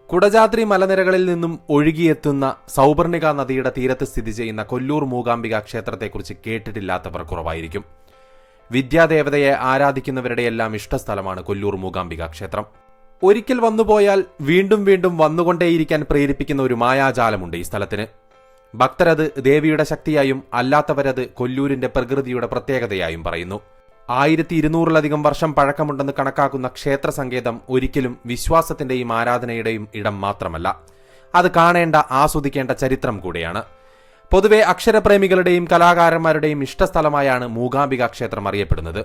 കുടജാദ്രി മലനിരകളിൽ നിന്നും ഒഴുകിയെത്തുന്ന സൗപർണിക നദിയുടെ തീരത്ത് സ്ഥിതി ചെയ്യുന്ന കൊല്ലൂർ മൂകാംബിക ക്ഷേത്രത്തെക്കുറിച്ച് കേട്ടിട്ടില്ലാത്തവർ കുറവായിരിക്കും. വിദ്യാദേവതയെ ആരാധിക്കുന്നവരുടെയെല്ലാം ഇഷ്ടസ്ഥലമാണ് കൊല്ലൂർ മൂകാംബിക ക്ഷേത്രം. ഒരിക്കൽ വന്നുപോയാൽ വീണ്ടും വീണ്ടും വന്നുകൊണ്ടേയിരിക്കാൻ പ്രേരിപ്പിക്കുന്ന ഒരു മായാജാലമുണ്ട് ഈ സ്ഥലത്തിന്. ഭക്തരത് ദേവിയുടെ ശക്തിയായും അല്ലാത്തവരത് കൊല്ലൂരിന്റെ പ്രകൃതിയുടെ പ്രത്യേകതയായും പറയുന്നു. 1200-ലധികം വർഷം പഴക്കമുണ്ടെന്ന് കണക്കാക്കുന്ന ക്ഷേത്ര സങ്കേതം ഒരിക്കലും വിശ്വാസത്തിന്റെയും ആരാധനയുടെയും ഇടം മാത്രമല്ല, അത് കാണേണ്ട ആസ്വദിക്കേണ്ട ചരിത്രം കൂടെയാണ്. പൊതുവെ അക്ഷരപ്രേമികളുടെയും കലാകാരന്മാരുടെയും ഇഷ്ടസ്ഥലമായാണ് മൂകാംബിക ക്ഷേത്രം അറിയപ്പെടുന്നത്.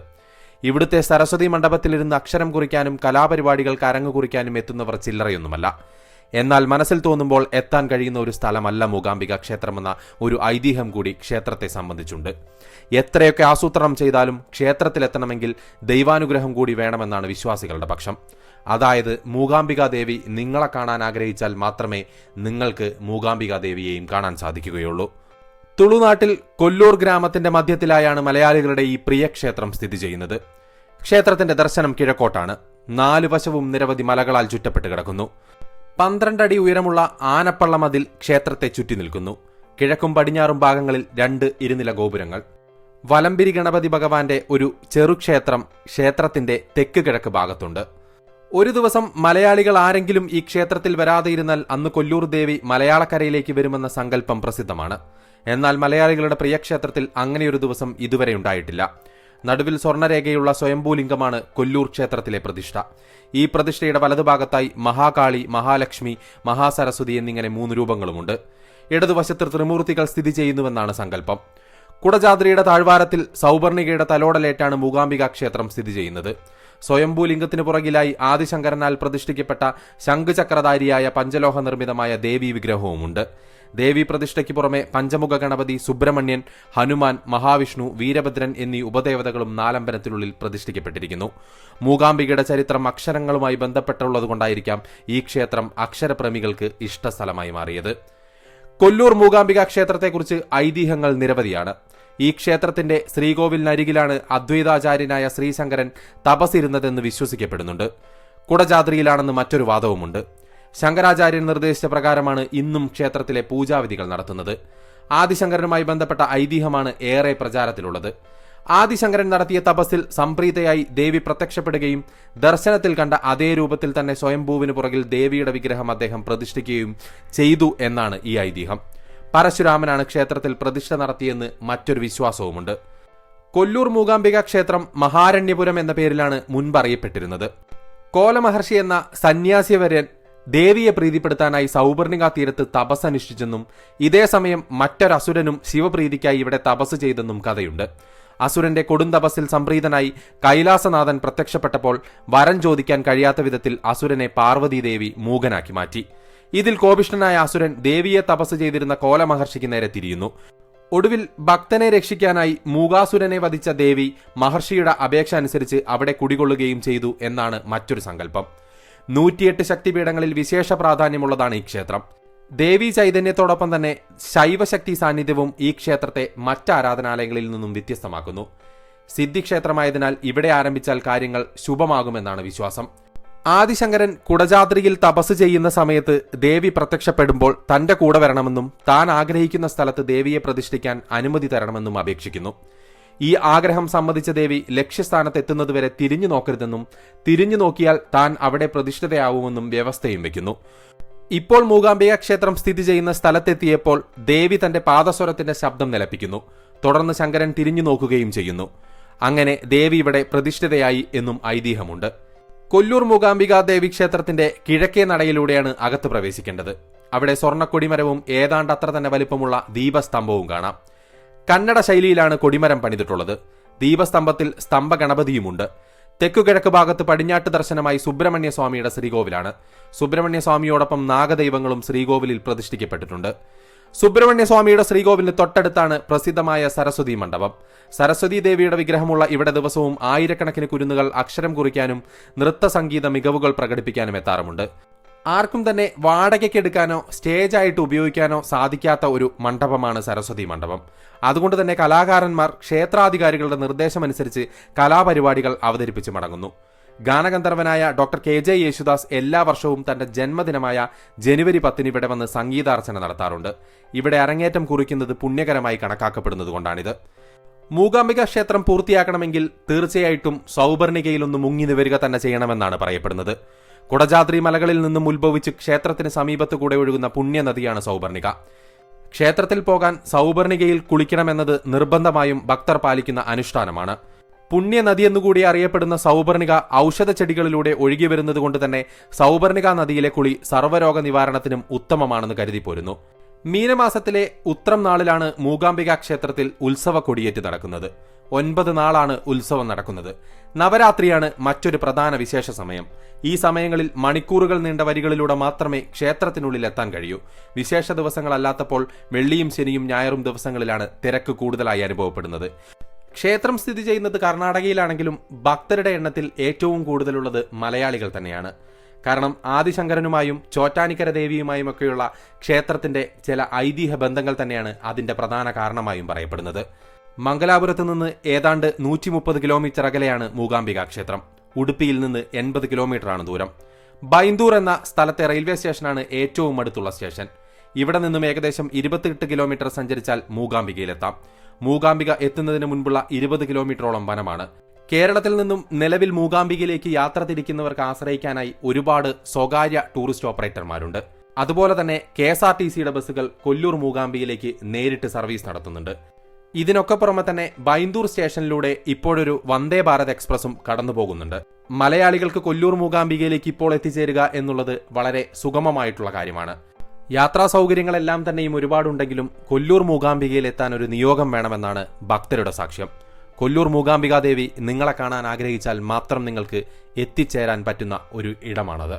ഇവിടുത്തെ സരസ്വതി മണ്ഡപത്തിലിരുന്ന് അക്ഷരം കുറിക്കാനും കലാപരിപാടികൾക്ക് അരങ്ങു കുറിക്കാനും എത്തുന്നവർ ചില്ലറയൊന്നുമല്ല. എന്നാൽ മനസ്സിൽ തോന്നുമ്പോൾ എത്താൻ കഴിയുന്ന ഒരു സ്ഥലമല്ല മൂകാംബിക ക്ഷേത്രമെന്ന ഒരു ഐതിഹ്യം കൂടി ക്ഷേത്രത്തെ സംബന്ധിച്ചുണ്ട്. എത്രയൊക്കെ ആസൂത്രണം ചെയ്താലും ക്ഷേത്രത്തിലെത്തണമെങ്കിൽ ദൈവാനുഗ്രഹം കൂടി വേണമെന്നാണ് വിശ്വാസികളുടെ പക്ഷം. അതായത് മൂകാംബിക ദേവി നിങ്ങളെ കാണാൻ ആഗ്രഹിച്ചാൽ മാത്രമേ നിങ്ങൾക്ക് മൂകാംബിക ദേവിയെയും കാണാൻ സാധിക്കുകയുള്ളൂ. തുളുനാട്ടിൽ കൊല്ലൂർ ഗ്രാമത്തിന്റെ മധ്യത്തിലായാണ് മലയാളികളുടെ ഈ പ്രിയ ക്ഷേത്രം സ്ഥിതി ചെയ്യുന്നത്. ക്ഷേത്രത്തിന്റെ ദർശനം കിഴക്കോട്ടാണ്. 4 വശവും നിരവധി മലകളാൽ ചുറ്റപ്പെട്ട് കിടക്കുന്നു. 12 അടി ഉയരമുള്ള ആനപ്പള്ള മതിൽ ക്ഷേത്രത്തെ ചുറ്റി നിൽക്കുന്നു. കിഴക്കും പടിഞ്ഞാറും ഭാഗങ്ങളിൽ 2 ഇരുനില ഗോപുരങ്ങൾ. വലംപിരി ഗണപതി ഭഗവാന്റെ ഒരു ചെറുക്ഷേത്രം ക്ഷേത്രത്തിന്റെ തെക്ക് കിഴക്ക് ഭാഗത്തുണ്ട്. ഒരു ദിവസം മലയാളികൾ ആരെങ്കിലും ഈ ക്ഷേത്രത്തിൽ വരാതെയിരുന്നാൽ അന്ന് കൊല്ലൂർ ദേവി മലയാളക്കരയിലേക്ക് വരുമെന്ന സങ്കല്പം പ്രസിദ്ധമാണ്. എന്നാൽ മലയാളികളുടെ പ്രിയക്ഷേത്രത്തിൽ അങ്ങനെയൊരു ദിവസം ഇതുവരെ ഉണ്ടായിട്ടില്ല. നടുവിൽ സ്വർണ്ണരേഖയുള്ള സ്വയംഭൂലിംഗമാണ് കൊല്ലൂർ ക്ഷേത്രത്തിലെ പ്രതിഷ്ഠ. ഈ പ്രതിഷ്ഠയുടെ വലതുഭാഗത്തായി മഹാകാളി, മഹാലക്ഷ്മി, മഹാസരസ്വതി എന്നിങ്ങനെ 3 രൂപങ്ങളുമുണ്ട്. ഇടതുവശത്ത് ത്രിമൂർത്തികൾ സ്ഥിതി ചെയ്യുന്നുവെന്നാണ് സങ്കല്പം. കുടജാദ്രിയുടെ താഴ്വാരത്തിൽ സൗപർണികയുടെ തലോടലേറ്റാണ് മൂകാംബിക ക്ഷേത്രം സ്ഥിതി ചെയ്യുന്നത്. സ്വയംഭൂലിംഗത്തിനു പുറകിലായി ആദിശങ്കരനാൽ പ്രതിഷ്ഠിക്കപ്പെട്ട ശംഖുചക്രധാരിയായ പഞ്ചലോഹ നിർമ്മിതമായ ദേവീ വിഗ്രഹവുമുണ്ട്. ദേവീ പ്രതിഷ്ഠയ്ക്ക് പുറമെ പഞ്ചമുഖ ഗണപതി, സുബ്രഹ്മണ്യൻ, ഹനുമാൻ, മഹാവിഷ്ണു, വീരഭദ്രൻ എന്നീ ഉപദേവതകളും നാലമ്പലത്തിനുള്ളിൽ പ്രതിഷ്ഠിക്കപ്പെട്ടിരിക്കുന്നു. മൂകാംബികയുടെ ചരിത്രം അക്ഷരങ്ങളുമായി ബന്ധപ്പെട്ടുള്ളതുകൊണ്ടായിരിക്കാം ഈ ക്ഷേത്രം അക്ഷരപ്രേമികൾക്ക് ഇഷ്ടസ്ഥലമായി മാറിയത്. കൊല്ലൂർ മൂകാംബിക ക്ഷേത്രത്തെക്കുറിച്ച് ഐതിഹ്യങ്ങൾ നിരവധിയാണ്. ഈ ക്ഷേത്രത്തിന്റെ ശ്രീകോവിലിനരികിലാണ് അദ്വൈതാചാര്യനായ ശ്രീശങ്കരൻ തപസ്സിരുന്നതെന്ന് വിശ്വസിക്കപ്പെടുന്നുണ്ട്. കുടജാദ്രിയിലാണെന്ന് മറ്റൊരു വാദവുമുണ്ട്. ശങ്കരാചാര്യൻ നിർദ്ദേശിച്ച പ്രകാരമാണ് ഇന്നും ക്ഷേത്രത്തിലെ പൂജാവിധികൾ നടത്തുന്നത്. ആദിശങ്കരനുമായി ബന്ധപ്പെട്ട ഐതിഹ്യമാണ് ഏറെ പ്രചാരത്തിലുള്ളത്. ആദിശങ്കരൻ നടത്തിയ തപസ്സിൽ സംപ്രീതയായി ദേവി പ്രത്യക്ഷപ്പെടുകയും ദർശനത്തിൽ കണ്ട അതേ രൂപത്തിൽ തന്നെ സ്വയംഭൂവിന് പുറകിൽ ദേവിയുടെ വിഗ്രഹം അദ്ദേഹം പ്രതിഷ്ഠിക്കുകയും ചെയ്തു എന്നാണ് ഈ ഐതിഹ്യം. പരശുരാമനാണ് ക്ഷേത്രത്തിൽ പ്രതിഷ്ഠ നടത്തിയെന്ന് മറ്റൊരു വിശ്വാസവുമുണ്ട്. കൊല്ലൂർ മൂകാംബിക ക്ഷേത്രം മഹാരണ്യപുരം എന്ന പേരിലാണ് മുൻപ് അറിയപ്പെട്ടിരുന്നത്. കോലമഹർഷി എന്ന സന്യാസിവര്യൻ ദേവിയെ പ്രീതിപ്പെടുത്താനായി സൗപർണിക തീരത്ത് തപസ്സനുഷ്ഠിച്ചെന്നും ഇതേസമയം മറ്റൊരസുരനും ശിവപ്രീതിക്കായി ഇവിടെ തപസ് ചെയ്തെന്നും കഥയുണ്ട്. അസുരന്റെ കൊടുന്തപസ്സിൽ സംപ്രീതനായി കൈലാസനാഥൻ പ്രത്യക്ഷപ്പെട്ടപ്പോൾ വരം ചോദിക്കാൻ കഴിയാത്ത വിധത്തിൽ അസുരനെ പാർവതീദേവി മൂകനാക്കി മാറ്റി. ഇതിൽ കോപിഷ്ഠനായ അസുരൻ ദേവിയെ തപസ് ചെയ്തിരുന്ന കോലമഹർഷിക്ക് നേരെ തിരിയുന്നു. ഒടുവിൽ ഭക്തനെ രക്ഷിക്കാനായി മൂകാസുരനെ വധിച്ച ദേവി മഹർഷിയുടെ അപേക്ഷ അനുസരിച്ച് അവിടെ കുടികൊള്ളുകയും ചെയ്തു എന്നാണ് മറ്റൊരു സങ്കല്പം. 108 ശക്തിപീഠങ്ങളിൽ വിശേഷ പ്രാധാന്യമുള്ളതാണ് ഈ ക്ഷേത്രം. ദേവീ ചൈതന്യത്തോടൊപ്പം തന്നെ ശൈവശക്തി സാന്നിധ്യവും ഈ ക്ഷേത്രത്തെ മറ്റ് ആരാധനാലയങ്ങളിൽ നിന്നും വ്യത്യസ്തമാക്കുന്നു. സിദ്ധിക്ഷേത്രമായതിനാൽ ഇവിടെ ആരംഭിച്ചാൽ കാര്യങ്ങൾ ശുഭമാകുമെന്നാണ് വിശ്വാസം. ആദിശങ്കരൻ കുടജാദ്രിയിൽ തപസ് ചെയ്യുന്ന സമയത്ത് ദേവി പ്രത്യക്ഷപ്പെടുമ്പോൾ തന്റെ കൂടെ വരണമെന്നും താൻ ആഗ്രഹിക്കുന്ന സ്ഥലത്ത് ദേവിയെ പ്രതിഷ്ഠിക്കാൻ അനുമതി തരണമെന്നും അപേക്ഷിക്കുന്നു. ഈ ആഗ്രഹം സമ്മതിച്ച ദേവി ലക്ഷ്യസ്ഥാനത്തെത്തുന്നതുവരെ തിരിഞ്ഞു നോക്കരുതെന്നും തിരിഞ്ഞു നോക്കിയാൽ താൻ അവിടെ പ്രതിഷ്ഠിതയാവുമെന്നും വ്യവസ്ഥയും വയ്ക്കുന്നു. ഇപ്പോൾ മൂകാംബിക ക്ഷേത്രം സ്ഥിതി ചെയ്യുന്ന സ്ഥലത്തെത്തിയപ്പോൾ ദേവി തന്റെ പാദസ്വരത്തിന്റെ ശബ്ദം നിലപ്പിക്കുന്നു. തുടർന്ന് ശങ്കരൻ തിരിഞ്ഞു നോക്കുകയും ചെയ്യുന്നു. അങ്ങനെ ദേവി ഇവിടെ പ്രതിഷ്ഠിതയായി എന്നും ഐതിഹ്യമുണ്ട്. കൊല്ലൂർ മൂകാംബിക ദേവി ക്ഷേത്രത്തിന്റെ കിഴക്കേ നടയിലൂടെയാണ് അകത്ത് പ്രവേശിക്കേണ്ടത്. അവിടെ സ്വർണ്ണക്കൊടിമരവും ഏതാണ്ട് അത്ര തന്നെ വലിപ്പമുള്ള ദീപസ്തംഭവും കാണാം. കന്നഡ ശൈലിയിലാണ് കൊടിമരം പണിതിട്ടുള്ളത്. ദീപസ്തംഭത്തിൽ സ്തംഭഗണപതിയുമുണ്ട്. തെക്കുകിഴക്ക് ഭാഗത്ത് പടിഞ്ഞാട്ട് ദർശനമായി സുബ്രഹ്മണ്യ സ്വാമിയുടെ ശ്രീകോവിലാണ്. സുബ്രഹ്മണ്യ സ്വാമിയോടൊപ്പം നാഗദൈവങ്ങളും ശ്രീകോവിലിൽ പ്രതിഷ്ഠിക്കപ്പെട്ടിട്ടുണ്ട്. സുബ്രഹ്മണ്യ സ്വാമിയുടെ ശ്രീകോവിലിന് തൊട്ടടുത്താണ് പ്രസിദ്ധമായ സരസ്വതി മണ്ഡപം. സരസ്വതി ദേവിയുടെ വിഗ്രഹമുള്ള ഇവിടെ ദിവസവും ആയിരക്കണക്കിന് കുരുന്നുകൾ അക്ഷരം കുറിക്കാനും നൃത്തസംഗീത മികവുകൾ പ്രകടിപ്പിക്കാനും എത്താറുമുണ്ട്. ആർക്കും തന്നെ വാടകയ്ക്കെടുക്കാനോ സ്റ്റേജായിട്ട് ഉപയോഗിക്കാനോ സാധിക്കാത്ത ഒരു മണ്ഡപമാണ് സരസ്വതി മണ്ഡപം. അതുകൊണ്ട് തന്നെ കലാകാരന്മാർ ക്ഷേത്രാധികാരികളുടെ നിർദ്ദേശമനുസരിച്ച് കലാപരിപാടികൾ അവതരിപ്പിച്ച് മടങ്ങുന്നു. ഗാനഗന്ധർവനായ ഡോക്ടർ KJ യേശുദാസ് എല്ലാ വർഷവും തന്റെ ജന്മദിനമായ ജനുവരി 10 ഇവിടെ വന്ന് സംഗീതാർച്ചന നടത്താറുണ്ട്. ഇവിടെ അരങ്ങേറ്റം കുറിക്കുന്നത് പുണ്യകരമായി കണക്കാക്കപ്പെടുന്നതുകൊണ്ടാണിത്. മൂകാംബിക ക്ഷേത്രം പൂർത്തിയാക്കണമെങ്കിൽ തീർച്ചയായിട്ടും സൗപർണികയിലൊന്ന് മുങ്ങി നിവരിക തന്നെ ചെയ്യണമെന്നാണ് പറയപ്പെടുന്നത്. കുടജാദ്രി മലകളിൽ നിന്നും ഉത്ഭവിച്ച് ക്ഷേത്രത്തിന് സമീപത്തു കൂടെ ഒഴുകുന്ന പുണ്യനദിയാണ് സൗപർണിക. ക്ഷേത്രത്തിൽ പോകാൻ സൗപർണികയിൽ കുളിക്കണമെന്നത് നിർബന്ധമായും ഭക്തർ പാലിക്കുന്ന അനുഷ്ഠാനമാണ്. പുണ്യനദി എന്നുകൂടി അറിയപ്പെടുന്ന സൗപർണിക ഔഷധ ചെടികളിലൂടെ ഒഴുകി വരുന്നതുകൊണ്ട് തന്നെ സൗപർണിക നദിയിലെ കുളി സർവ്വരോഗ നിവാരണത്തിനും ഉത്തമമാണെന്ന് കരുതിപ്പോരുന്നു. മീനമാസത്തിലെ ഉത്രം നാളിലാണ് മൂകാംബിക ക്ഷേത്രത്തിൽ ഉത്സവ കൊടിയേറ്റ് നടക്കുന്നത്. 9 നാളാണ് ഉത്സവം നടക്കുന്നത്. നവരാത്രിയാണ് മറ്റൊരു പ്രധാന വിശേഷ സമയം. ഈ സമയങ്ങളിൽ മണിക്കൂറുകൾ നീണ്ട വരികളിലൂടെ മാത്രമേ ക്ഷേത്രത്തിനുള്ളിൽ എത്താൻ കഴിയൂ. വിശേഷ ദിവസങ്ങളല്ലാത്തപ്പോൾ വെള്ളിയും ശനിയും ഞായറും ദിവസങ്ങളിലാണ് തിരക്ക് കൂടുതലായി അനുഭവപ്പെടുന്നത്. ക്ഷേത്രം സ്ഥിതി ചെയ്യുന്നത് കർണാടകയിലാണെങ്കിലും ഭക്തരുടെ എണ്ണത്തിൽ ഏറ്റവും കൂടുതലുള്ളത് മലയാളികൾ തന്നെയാണ്. കാരണം ആദിശങ്കരനുമായും ചോറ്റാനിക്കര ദേവിയുമായും ഒക്കെയുള്ള ക്ഷേത്രത്തിന്റെ ചില ഐതിഹ്യ ബന്ധങ്ങൾ തന്നെയാണ് അതിന്റെ പ്രധാന കാരണമായും പറയപ്പെടുന്നത്. മംഗലാപുരത്ത് നിന്ന് ഏതാണ്ട് 130 കിലോമീറ്റർ അകലെയാണ് മൂകാംബിക ക്ഷേത്രം. ഉടുപ്പിയിൽ നിന്ന് 80 കിലോമീറ്ററാണ് ദൂരം. ബൈന്ദൂർ എന്ന സ്ഥലത്തെ റെയിൽവേ സ്റ്റേഷനാണ് ഏറ്റവും അടുത്തുള്ള സ്റ്റേഷൻ. ഇവിടെ നിന്നും ഏകദേശം 28 കിലോമീറ്റർ സഞ്ചരിച്ചാൽ മൂകാംബികയിലെത്താം. മൂകാംബിക എത്തുന്നതിന് മുൻപുള്ള 20 കിലോമീറ്ററോളം വനമാണ്. കേരളത്തിൽ നിന്നും നിലവിൽ മൂകാംബികയിലേക്ക് യാത്ര തിരിക്കുന്നവർക്ക് ആശ്രയിക്കാനായി ഒരുപാട് സ്വകാര്യ ടൂറിസ്റ്റ് ഓപ്പറേറ്റർമാരുണ്ട്. അതുപോലെ തന്നെ KSRTCയുടെ ബസ്സുകൾ കൊല്ലൂർ മൂകാംബികയിലേക്ക് നേരിട്ട് സർവീസ് നടത്തുന്നുണ്ട്. ഇതിനൊക്കെ പുറമെ തന്നെ ബൈന്ദൂർ സ്റ്റേഷനിലൂടെ ഇപ്പോഴൊരു വന്ദേ ഭാരത് എക്സ്പ്രസും കടന്നു പോകുന്നുണ്ട്. മലയാളികൾക്ക് കൊല്ലൂർ മൂകാംബികയിലേക്ക് ഇപ്പോൾ എത്തിച്ചേരുക എന്നുള്ളത് വളരെ സുഗമമായിട്ടുള്ള കാര്യമാണ്. യാത്രാ സൗകര്യങ്ങളെല്ലാം തന്നെയും ഒരുപാടുണ്ടെങ്കിലും കൊല്ലൂർ മൂകാംബികയിൽ എത്താൻ ഒരു നിയോഗം വേണമെന്നാണ് ഭക്തരുടെ സാക്ഷ്യം. കൊല്ലൂർ മൂകാംബികാദേവി നിങ്ങളെ കാണാൻ ആഗ്രഹിച്ചാൽ മാത്രം നിങ്ങൾക്ക് എത്തിച്ചേരാൻ പറ്റുന്ന ഒരു ഇടമാണത്.